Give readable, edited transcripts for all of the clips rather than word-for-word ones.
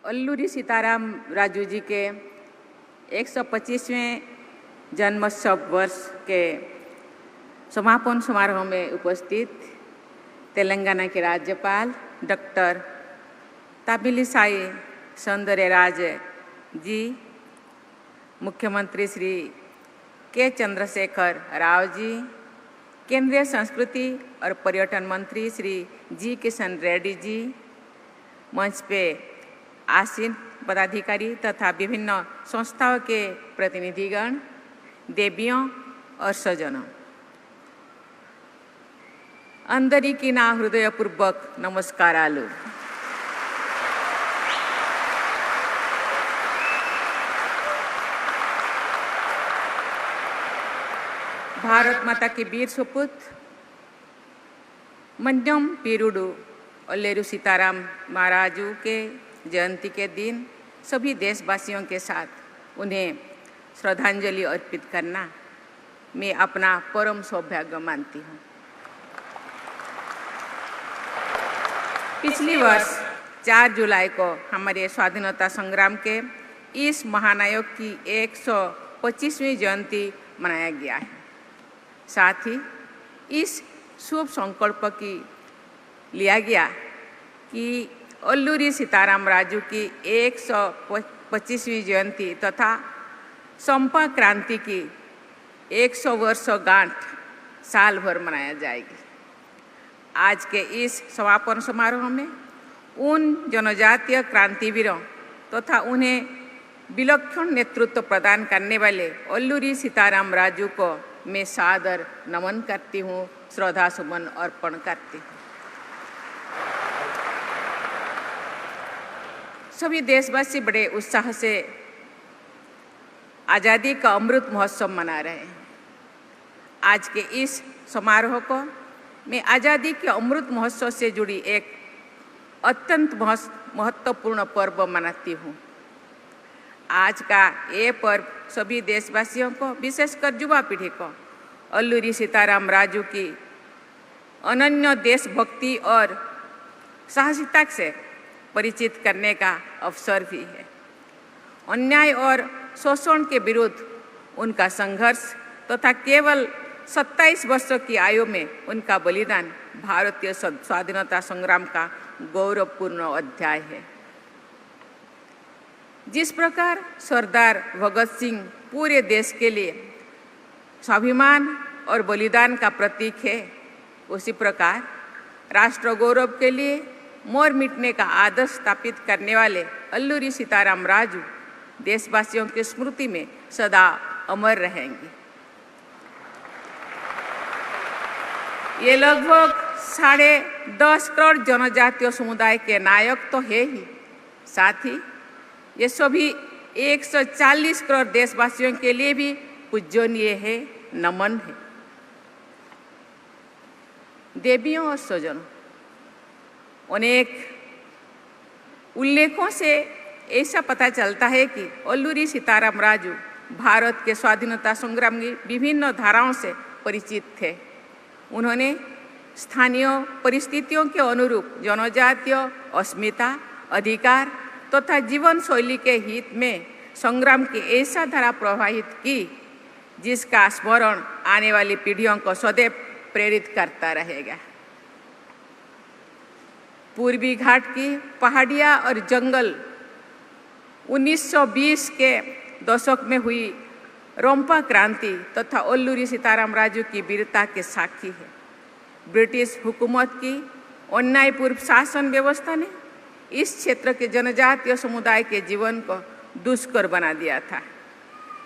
अल्लूरी सीताराम राजू जी के 125वें जन्मोत्सव वर्ष के समापन समारोह में उपस्थित तेलंगाना के राज्यपाल डॉक्टर तमिलिसाई सौंदरराज जी, मुख्यमंत्री श्री के चंद्रशेखर राव जी, केंद्रीय संस्कृति और पर्यटन मंत्री श्री जी किशन रेड्डी जी, मंच पे आसीन पदाधिकारी तथा विभिन्न संस्थाओं के प्रतिनिधिगण, देवियों और सज्जनों, अंदरिकी ना हृदयपूर्वक नमस्कारालु। भारत माता के वीर सपूत मन्यम पीरुडू अल्लेरू सीताराम महाराजू के जयंती के दिन सभी देशवासियों के साथ उन्हें श्रद्धांजलि अर्पित करना मैं अपना परम सौभाग्य मानती हूँ। पिछली वर्ष 4 जुलाई को हमारे स्वाधीनता संग्राम के इस महानायक की 125वीं जयंती मनाया गया है। साथ ही इस शुभ संकल्प की लिया गया कि अल्लूरी सीताराम राजू की 125वीं जयंती तथा संपर्क क्रांति की 100 वर्षगांठ साल भर मनाया जाएगी। आज के इस समापन समारोह में उन जनजातीय क्रांतिवीरों तथा उन्हें विलक्षण नेतृत्व प्रदान करने वाले अल्लूरी सीताराम राजू को मैं सादर नमन करती हूँ, श्रद्धा सुमन अर्पण करती हूँ। सभी देशवासी बड़े उत्साह से आज़ादी का अमृत महोत्सव मना रहे हैं। आज के इस समारोह को मैं आज़ादी के अमृत महोत्सव से जुड़ी एक अत्यंत महत्वपूर्ण पर्व मनाती हूँ। आज का ये पर्व सभी देशवासियों को, विशेषकर युवा पीढ़ी को अल्लूरी सीताराम राजू की अनन्य देशभक्ति और साहसिकता से परिचित करने का अवसर भी है। अन्याय और शोषण के विरुद्ध उनका संघर्ष तथा केवल 27 वर्षों की आयु में उनका बलिदान भारतीय स्वाधीनता संग्राम का गौरवपूर्ण अध्याय है। जिस प्रकार सरदार भगत सिंह पूरे देश के लिए स्वाभिमान और बलिदान का प्रतीक है, उसी प्रकार राष्ट्र गौरव के लिए मोर मिटने का आदर्श स्थापित करने वाले अल्लूरी सीताराम राजू देशवासियों की स्मृति में सदा अमर रहेंगे। ये लगभग 10.5 करोड़ जनजातीय समुदाय के नायक तो है ही, साथ ही ये सभी 140 करोड़ देशवासियों के लिए भी पूजनीय है, नमन है। देवियों और सज्जनों, अनेक उल्लेखों से ऐसा पता चलता है कि अल्लूरी सीताराम राजू भारत के स्वाधीनता संग्राम की विभिन्न धाराओं से परिचित थे। उन्होंने स्थानीय परिस्थितियों के अनुरूप जनजातीय अस्मिता, अधिकार तथा जीवन शैली के हित में संग्राम की ऐसा धारा प्रवाहित की जिसका स्मरण आने वाली पीढ़ियों को सदैव प्रेरित करता रहेगा। पूर्वी घाट की पहाड़ियाँ और जंगल 1920 के दशक में हुई रोम्पा क्रांति तथा अल्लूरी सीताराम राजू की वीरता के साक्षी है। ब्रिटिश हुकूमत की अन्यायपूर्ण शासन व्यवस्था ने इस क्षेत्र के जनजातीय समुदाय के जीवन को दुष्कर बना दिया था।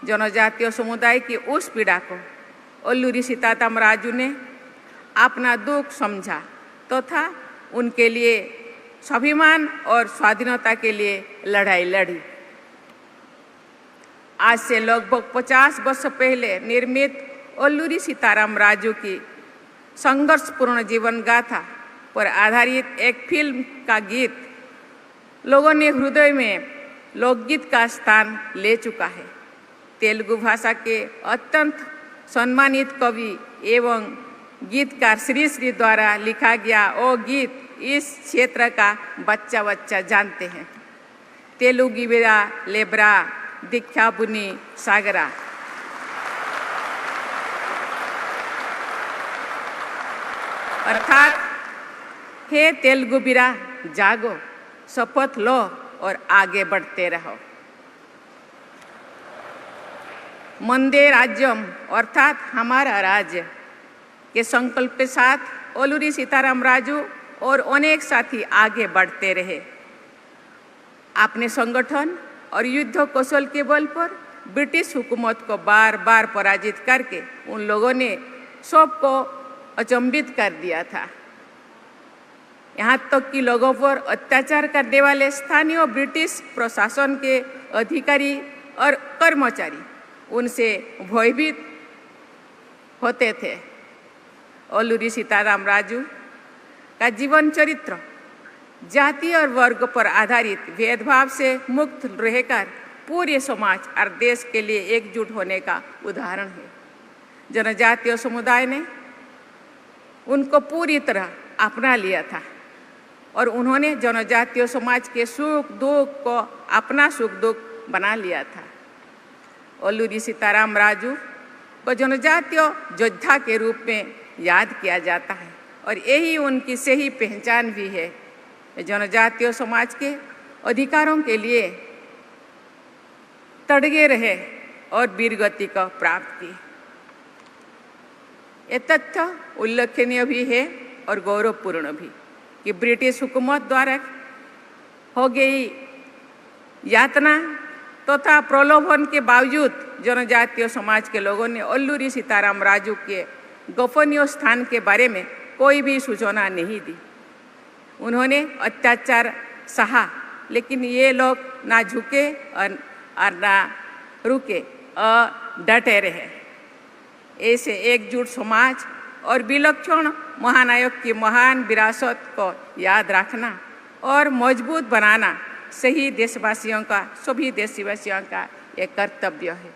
जनजातीय समुदाय की उस पीड़ा को अल्लूरी सीताराम राजू ने अपना दुख समझा तथा उनके लिए स्वाभिमान और स्वाधीनता के लिए लड़ाई लड़ी। आज से लगभग 50 वर्ष पहले निर्मित अल्लूरी सीताराम राजू की संघर्षपूर्ण जीवन गाथा पर आधारित एक फिल्म का गीत लोगों ने हृदय में लोकगीत का स्थान ले चुका है। तेलुगु भाषा के अत्यंत सम्मानित कवि एवं गीतकार श्री श्री द्वारा लिखा गया वो गीत इस क्षेत्र का बच्चा जानते हैं। तेलुगिवेरा लेब्रा दीक्षाबुनी सागरा। अर्थात हे तेलुगुबिरा जागो, शपथ लो और आगे बढ़ते रहो। मंदे राज्यम अर्थात हमारा राज्य के संकल्प के साथ ओलूरी सीताराम राजू और अनेक साथी आगे बढ़ते रहे। अपने संगठन और युद्ध कौशल के बल पर ब्रिटिश हुकूमत को बार बार पराजित करके उन लोगों ने सबको अचंभित कर दिया था। यहाँ तक कि लोगों पर अत्याचार करने वाले स्थानीय ब्रिटिश प्रशासन के अधिकारी और कर्मचारी उनसे भयभीत होते थे। ओलूरी सीताराम राजू का जीवन चरित्र जाति और वर्ग पर आधारित भेदभाव से मुक्त रहकर पूरे समाज और देश के लिए एकजुट होने का उदाहरण है। जनजातीय समुदाय ने उनको पूरी तरह अपना लिया था और उन्होंने जनजातीय समाज के सुख दुख को अपना सुख दुख बना लिया था। ओलूरी सीताराम राजू को जनजातीय योद्धा के रूप में याद किया जाता है और यही उनकी सही पहचान भी है। जनजातीय समाज के अधिकारों के लिए तड़गे रहे और वीरगति को प्राप्त की। ये तथ्य उल्लेखनीय भी है और गौरवपूर्ण भी कि ब्रिटिश हुकूमत द्वारा हो गई यातना तथा प्रलोभन के बावजूद जनजातीय समाज के लोगों ने ओलूरी सीताराम राजू के गोपनीय स्थान के बारे में कोई भी सूचना नहीं दी। उन्होंने अत्याचार सहा, लेकिन ये लोग ना झुके और ना रुके और डटे रहे। ऐसे एकजुट समाज और विलक्षण महानायक की महान विरासत को याद रखना और मजबूत बनाना सभी देशवासियों का एक कर्तव्य है।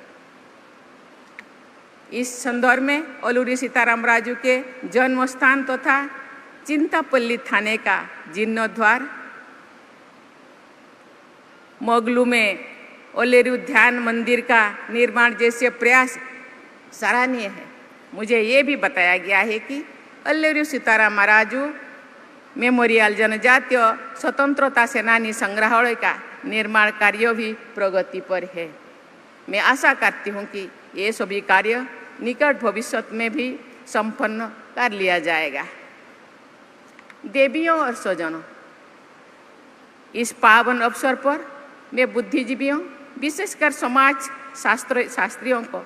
इस संदर्भ में ओलूरी सीताराम राजू के जन्म स्थान तथा चिंतापल्ली थाने का जीर्णोद्धार, मोगलू में ओलेरू ध्यान मंदिर का निर्माण जैसे प्रयास सराहनीय है। मुझे ये भी बताया गया है कि ओलेरू सीताराम राजू मेमोरियल जनजातीय स्वतंत्रता सेनानी संग्रहालय का निर्माण कार्य भी प्रगति पर है। मैं आशा करती हूँ कि ये सभी कार्य निकट भविष्य में भी संपन्न कर लिया जाएगा। देवियों और स्वजनों, इस पावन अवसर पर मैं बुद्धिजीवियों, विशेषकर समाज शास्त्रियों को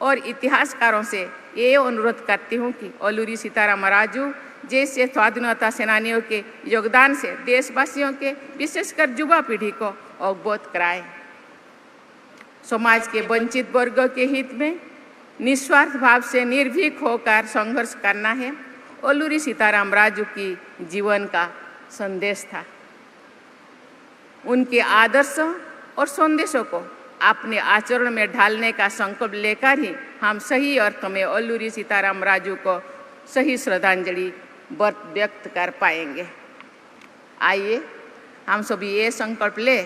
और इतिहासकारों से ये अनुरोध करती हूँ कि ओलूरी सीताराम राजू जैसे स्वाधीनता सेनानियों के योगदान से देशवासियों के विशेषकर युवा पीढ़ी को अवगत कराएं। समाज के वंचित वर्ग के हित में निस्वार्थ भाव से निर्भीक होकर संघर्ष करना है ओलूरी सीताराम राजू की जीवन का संदेश था। उनके आदर्श और संदेशों को अपने आचरण में ढालने का संकल्प लेकर ही हम सही अर्थ में ओलूरी सीताराम राजू को सही श्रद्धांजलि व्यक्त कर पाएंगे। आइए हम सभी ये संकल्प ले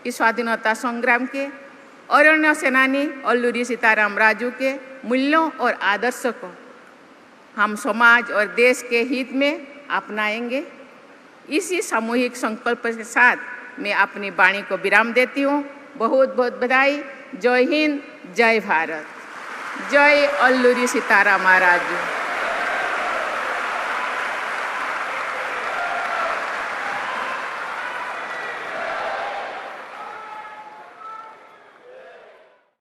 कि स्वाधीनता संग्राम के अरण्य सेनानी ओलूरी सीताराम राजू के मूल्यों और आदर्श को हम समाज और देश के हित में अपनाएंगे। इसी सामूहिक संकल्प के साथ मैं अपनी वाणी को विराम देती हूँ। बहुत बहुत बधाई। जय हिंद, जय भारत, जय ओलूरी सीताराम राजू।